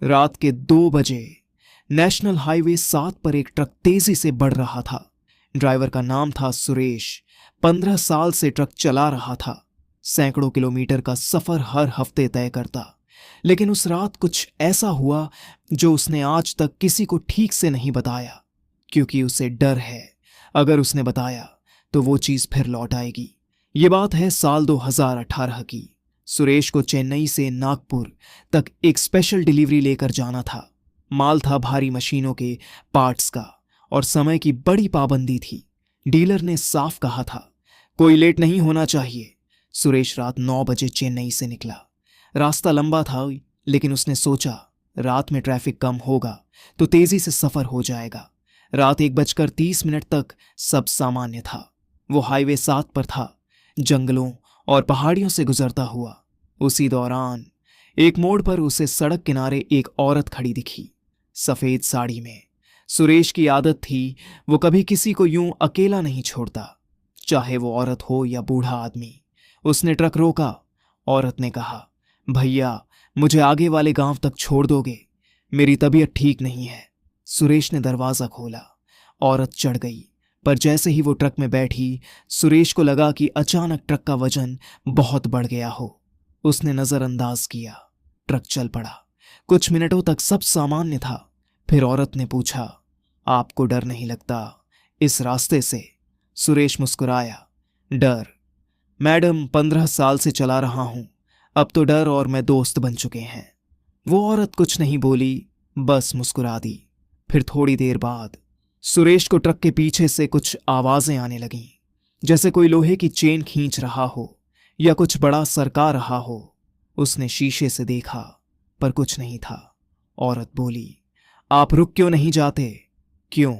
रात के 2 बजे नेशनल हाईवे 7 पर एक ट्रक तेजी से बढ़ रहा था। ड्राइवर का नाम था सुरेश। 15 साल से ट्रक चला रहा था। सैकड़ों किलोमीटर का सफर हर हफ्ते तय करता। लेकिन उस रात कुछ ऐसा हुआ जो उसने आज तक किसी को ठीक से नहीं बताया, क्योंकि उसे डर है अगर उसने बताया तो वो चीज फिर लौट आएगी। ये बात है साल 2018 की। सुरेश को चेन्नई से नागपुर तक एक स्पेशल डिलीवरी लेकर जाना था। माल था भारी मशीनों के पार्ट्स का और समय की बड़ी पाबंदी थी। डीलर ने साफ कहा था, कोई लेट नहीं होना चाहिए। सुरेश रात 9 बजे चेन्नई से निकला। रास्ता लंबा था, लेकिन उसने सोचा रात में ट्रैफिक कम होगा तो तेजी से सफर हो जाएगा। रात 1:30 तक सब सामान्य था। वो हाईवे 7 पर था, जंगलों और पहाड़ियों से गुजरता हुआ। उसी दौरान एक मोड़ पर उसे सड़क किनारे एक औरत खड़ी दिखी, सफेद साड़ी में। सुरेश की आदत थी, वो कभी किसी को यूं अकेला नहीं छोड़ता, चाहे वो औरत हो या बूढ़ा आदमी। उसने ट्रक रोका। औरत ने कहा, भैया मुझे आगे वाले गांव तक छोड़ दोगे? मेरी तबीयत ठीक नहीं है। सुरेश ने दरवाजा खोला। औरत चढ़ गई, पर जैसे ही वो ट्रक में बैठी, सुरेश को लगा कि अचानक ट्रक का वजन बहुत बढ़ गया हो। उसने नजरअंदाज किया। ट्रक चल पड़ा। कुछ मिनटों तक सब सामान्य था। फिर औरत ने पूछा, आपको डर नहीं लगता इस रास्ते से? सुरेश मुस्कुराया, डर? मैडम 15 साल से चला रहा हूं, अब तो डर और मैं दोस्त बन चुके हैं। वो औरत कुछ नहीं बोली, बस मुस्कुरा दी। फिर थोड़ी देर बाद सुरेश को ट्रक के पीछे से कुछ आवाजें आने लगीं, जैसे कोई लोहे की चेन खींच रहा हो या कुछ बड़ा सरका रहा हो। उसने शीशे से देखा, पर कुछ नहीं था। औरत बोली, आप रुक क्यों नहीं जाते? क्यों?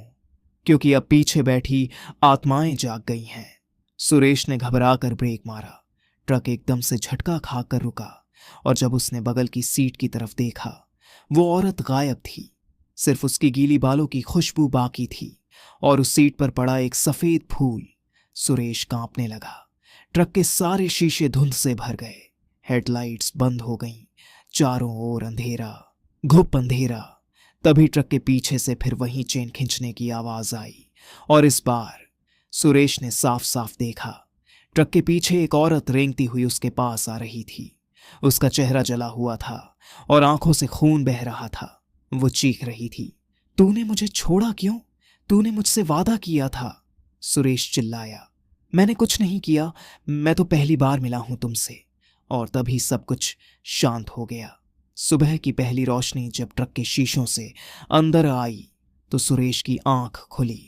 क्योंकि अब पीछे बैठी आत्माएं जाग गई हैं। सुरेश ने घबराकर ब्रेक मारा। ट्रक एकदम से झटका खाकर रुका, और जब उसने बगल की सीट की तरफ देखा, वो औरत गायब थी। सिर्फ उसकी गीली बालों की खुशबू बाकी थी और उस सीट पर पड़ा एक सफेद फूल। सुरेश कांपने लगा। ट्रक के सारे शीशे धुंध से भर गए। हेडलाइट्स बंद हो गईं। चारों ओर अंधेरा, घुप अंधेरा। तभी ट्रक के पीछे से फिर वही चेन खींचने की आवाज आई, और इस बार सुरेश ने साफ साफ देखा। ट्रक के पीछे एक औरत रेंगती हुई उसके पास आ रही थी। उसका चेहरा जला हुआ था और आंखों से खून बह रहा था। वो चीख रही थी, तूने मुझे छोड़ा क्यों? तूने मुझसे वादा किया था। सुरेश चिल्लाया, मैंने कुछ नहीं किया, मैं तो पहली बार मिला हूं तुमसे। और तभी सब कुछ शांत हो गया। सुबह की पहली रोशनी जब ट्रक के शीशों से अंदर आई तो सुरेश की आंख खुली।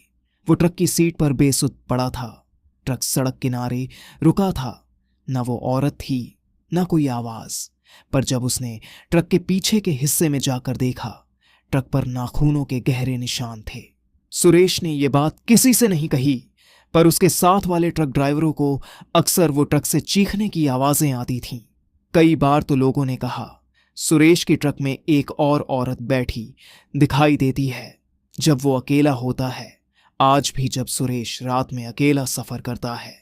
वो ट्रक की सीट पर बेसुध पड़ा था। ट्रक सड़क किनारे रुका था। न वो औरत थी, न कोई आवाज। पर जब उसने ट्रक के पीछे के हिस्से में जाकर देखा, ट्रक पर नाखूनों के गहरे निशान थे। सुरेश ने यह बात किसी से नहीं कही, पर उसके साथ वाले ट्रक ड्राइवरों को अक्सर वो ट्रक से चीखने की आवाजें आती थीं। कई बार तो लोगों ने कहा, सुरेश की ट्रक में एक और औरत बैठी दिखाई देती है जब वो अकेला होता है। आज भी जब सुरेश रात में अकेला सफर करता है,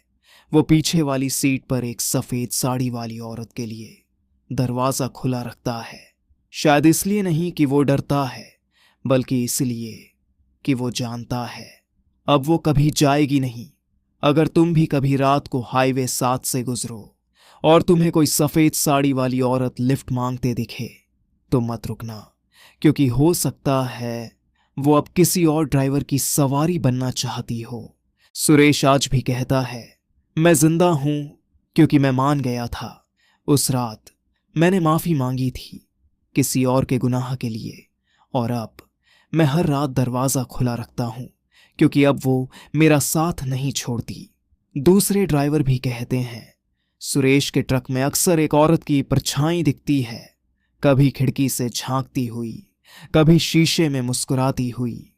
वो पीछे वाली सीट पर एक सफेद साड़ी वाली औरत के लिए दरवाजा खुला रखता है। शायद इसलिए नहीं कि वो डरता है, बल्कि इसलिए कि वो जानता है अब वो कभी जाएगी नहीं। अगर तुम भी कभी रात को हाईवे 7 से गुजरो और तुम्हें कोई सफेद साड़ी वाली औरत लिफ्ट मांगते दिखे, तो मत रुकना, क्योंकि हो सकता है वो अब किसी और ड्राइवर की सवारी बनना चाहती हो। सुरेश आज भी कहता है, मैं जिंदा हूं क्योंकि मैं मान गया था। उस रात मैंने माफी मांगी थी किसी और के गुनाह के लिए, और अब मैं हर रात दरवाजा खुला रखता हूं, क्योंकि अब वो मेरा साथ नहीं छोड़ती। दूसरे ड्राइवर भी कहते हैं, सुरेश के ट्रक में अक्सर एक औरत की परछाई दिखती है, कभी खिड़की से झांकती हुई, कभी शीशे में मुस्कुराती हुई।